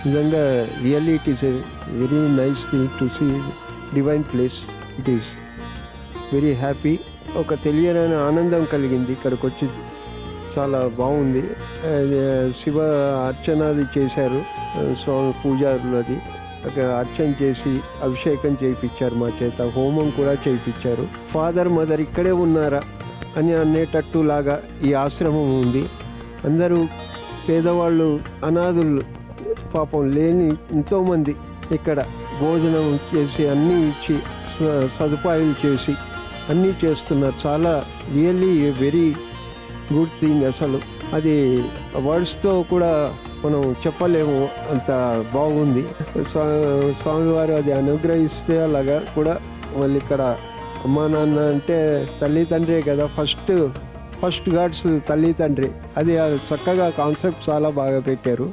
నిజంగా really it is a very nice thing to see divine place. It is very happy. ఒక తెలియని ఆనందం కలిగింది ఇక్కడికి వచ్చి. చాలా బాగుంది. శివ అర్చనది చేశారు, స్వామి పూజారులది. అక్కడ అర్చన చేసి అభిషేకం చేయించారు మా చేత, హోమం కూడా చేయించారు. ఫాదర్ మదర్ ఇక్కడే ఉన్నారా అని అనేటట్టు లాగా ఈ ఆశ్రమం ఉంది. అందరూ పేదవాళ్ళు, అనాథులు, పాపం లేని ఎంతోమంది ఇక్కడ భోజనం చేసి అన్నీ ఇచ్చి సదుపాయాలు చేసి అన్నీ చేస్తున్నారు. చాలా రియల్లీ వెరీ గుడ్ థింగ్. అసలు అది వర్డ్స్తో కూడా మనం చెప్పలేము, అంత బాగుంది. స్వామివారు అది అనుగ్రహిస్తే అలాగా కూడా. మళ్ళీ ఇక్కడ అమ్మా నాన్న అంటే తల్లి తండ్రే కదా, ఫస్ట్ గాడ్స్ తల్లి తండ్రి. అది చక్కగా కాన్సెప్ట్ చాలా బాగా పెట్టారు.